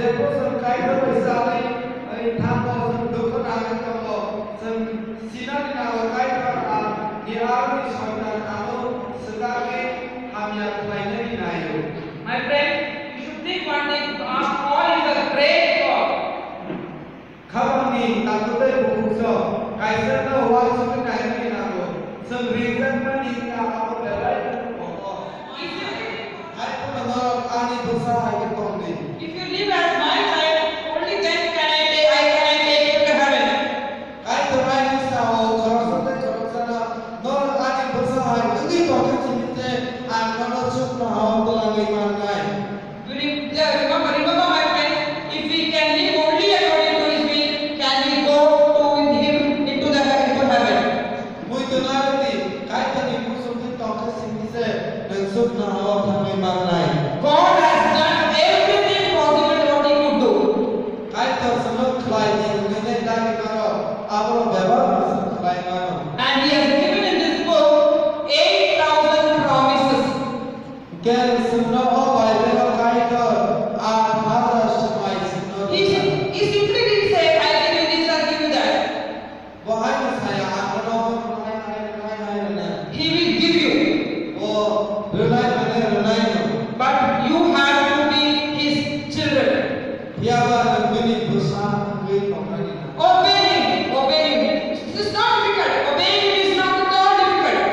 जेको जों कायदो हिसाबै थांगो जों दखनानै दङ जों सिनानि नाव कायदो निरावनि सन्तान आरो सगागे हामिया खालायनाय नायो My friend, you should think one thing. God is a great God. खामानि ताकुते बुकुसो कायसरनो वाचुके नायनि नागो जों रिजन मानि का आबो बेलाय If you live as my child, only then can I take you to heaven. Remember my friend, if we can live only according to His will, can we go to Him into heaven? God has done everything possible what He could do. And He has given in this book 8,000 promises. He simply didn't say, I'll give you this, I'll give you that. He will give you. But you have to be His children. Obey Him. Obey Him. This is not difficult. Obeying Him is not at all difficult.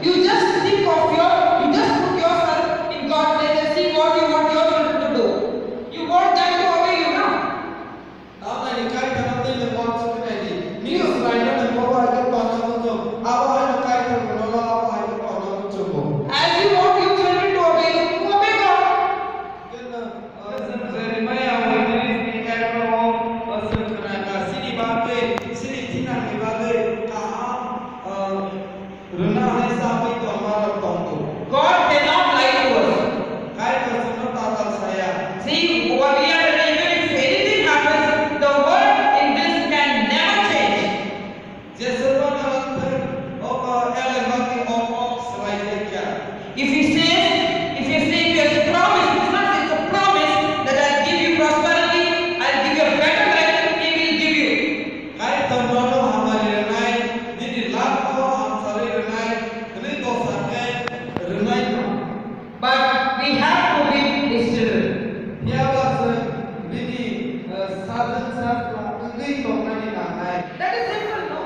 You just think of you just put yourself in God's place and see what you want your children to do. You want them to obey you now. As you want your children to obey you, you obey God. God cannot lie to us. See, what we are even if anything happens, the word in this can never change. If He has promised, it's a promise that I'll give you prosperity, I'll give you a better life, He will give you. But we have to be His children. That is simple, no?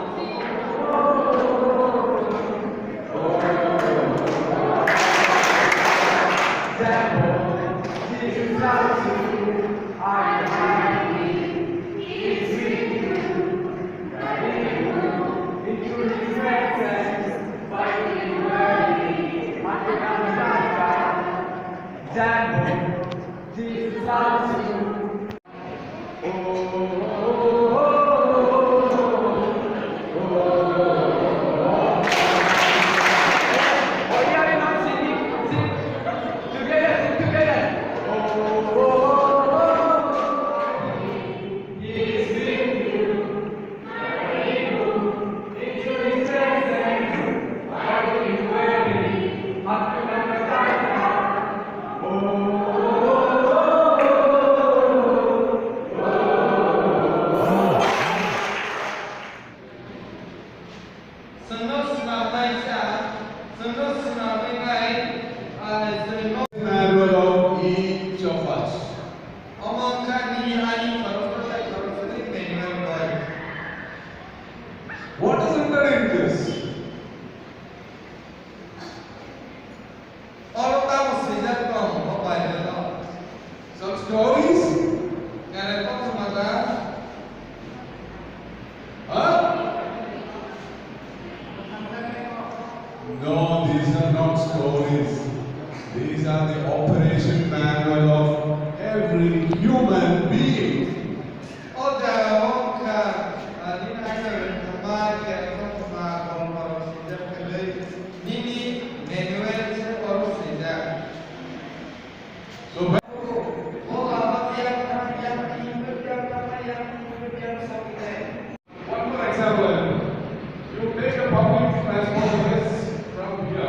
Jesus loves you. Manual of each of us. What is underneath this? Some stories? Huh? No, these are not stories. These are the operation manual of every human being. So one more example. You take a public transport bus from here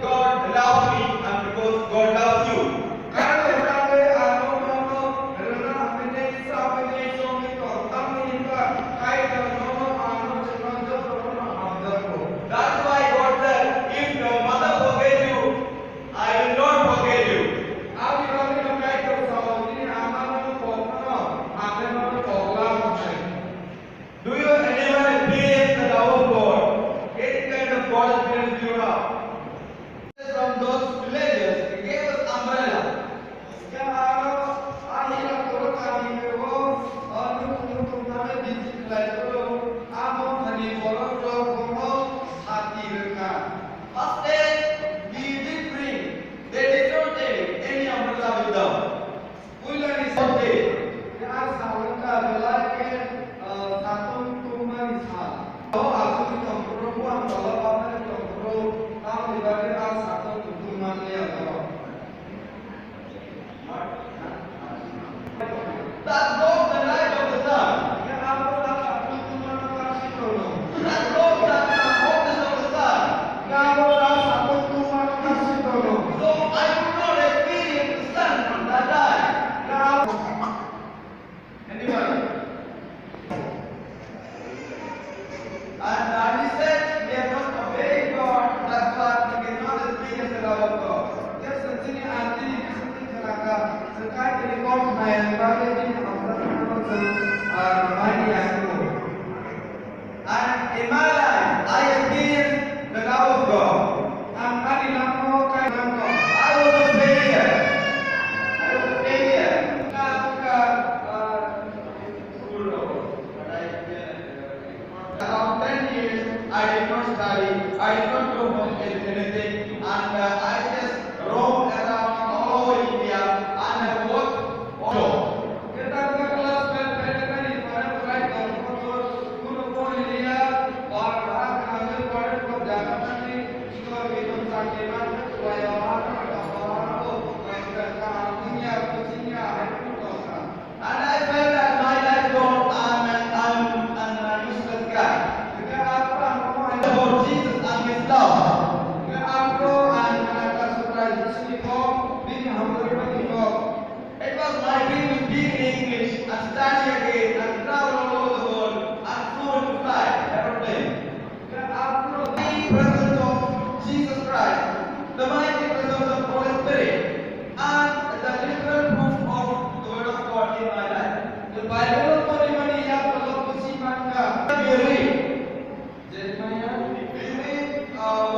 God loves me and because God loves you. Karena sampai ano karena amene sampai somi ko tamni ka kai ka no ano chano corona amdako. That's why God said, if your mother forgave you, I will not forget you. Abi kami no kai ko sa ini amano ko no ameno ko la mo. Do you anyone experience the love of God? Any kind of God experience you have? From those villages, he gave us umbrella. क्या आज ये करो कहानी में वो और तुम्हारे बीच light करो आप हनी बोलो तो वो हाथी रखा. First day we did bring, they did not take any umbrella with them. Ulan is one day. यार सावन का बेला के सातों तुम्हारी साल. तो आज भी कंप्रो को हम बोला बात है कंप्रो काम दिवाली आज सातों तुम्हारे लिए करो. That broke the light of the sun. That broke the brightness of the sun. So I could not experience the sun from that time. Anyone? And he said, we are not obeying God, that's why we cannot experience the love of God. Yes, sini anti ini sini kerana sekai telecom main bagi ini money aku. And in my life, I experienced the love of God. And kali lama kai lama, I was a failure. Around 10 years, I did not study, I did not do anything, and I just roamed around all over India and I worked all. Kita kelas pelajaran pada pelajar guru India, और बाहर कहानी पढ़े तो जाकर नहीं इसको वेतन साके में supaya orang को पैसा कहानियाँ कुछियाँ है तो सा. And I felt that my life gone I'm useless guy. About Jesus and His love. It was my dream to speak in English and study again and travel all over the world and flew to fly aeroplane. The presence of Jesus Christ, the mighty presence of Holy Spirit, and the literal proof of the Word of God in my life. The Bible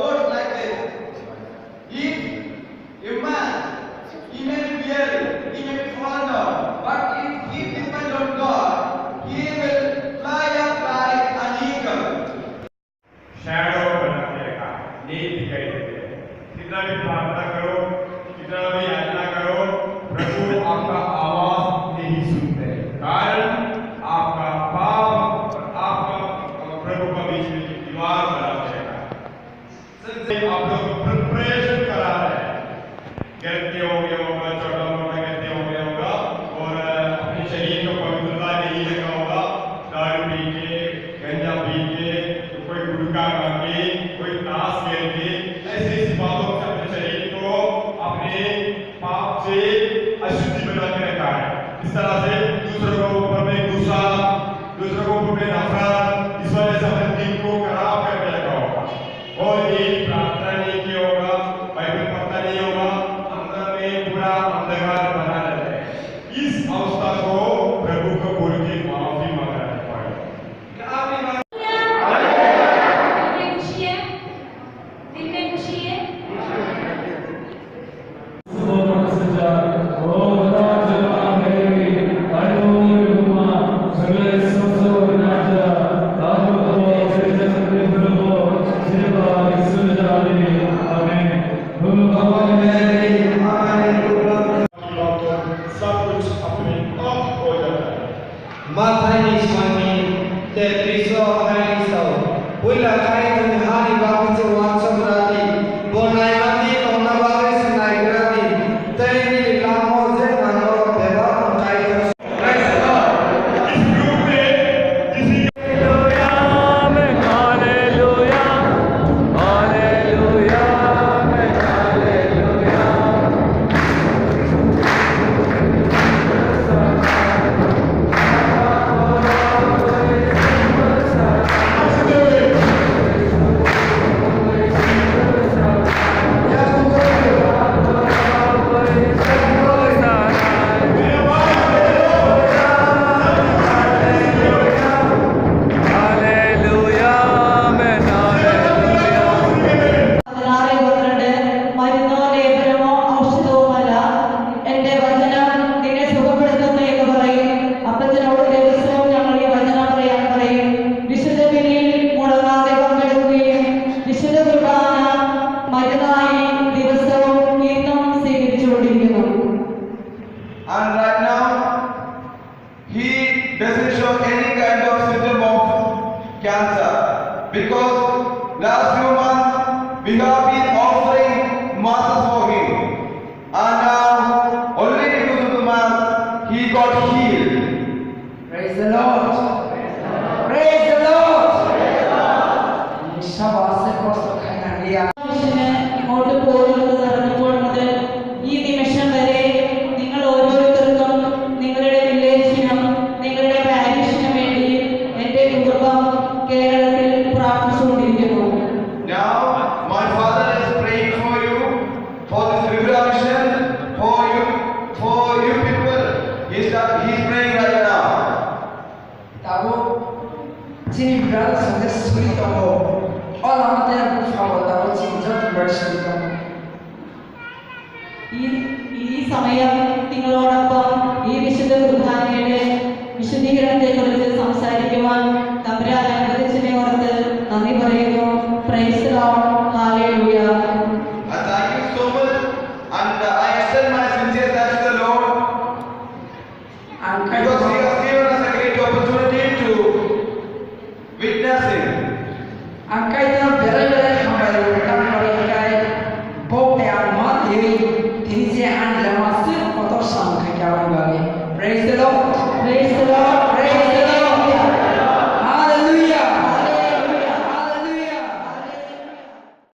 words like this. If a man, he may be weary, he may be fallen down, but if he depends on God, he will fly up like an eagle. Shadow बना देगा, नींद दिखाई देती है. कितना भी प्रार्थना करो, कितना भी याचना करो, प्रभु आपका आवाज नहीं सुनते. कारण आपका पाप और आपका प्रभु का बीच में दीवार बना देगा. आप लोग प्रिपरेशन करा रहे हैं. गलती हो गया होगा, छोटा मोटा गलती हो गया होगा और अपने शरीर को पवित्रता नहीं रखा होगा. दारू पी के, गंजा पी के, कोई गुटखा खा के, कोई ताश खेल के, ऐसी बातों से अपने शरीर को अपने पाप से अशुद्धि बना के रखा है. इस तरह से दूसरों को ऊपर में गुस्सा, दूसरों को ऊपर में नफरत, इस वजह से अपने दिल को खराब करके रखा होगा. और ये प्रार्थना नहीं किया होगा, बाइबल पढ़ता नहीं होगा, अंदर में पूरा अंधकार बना रहता है. इस अवस्था को प्रभु को बोल के माफी मांगना पड़ेगा. दिल में खुशी है. सगळे worship God. ഈ സമയം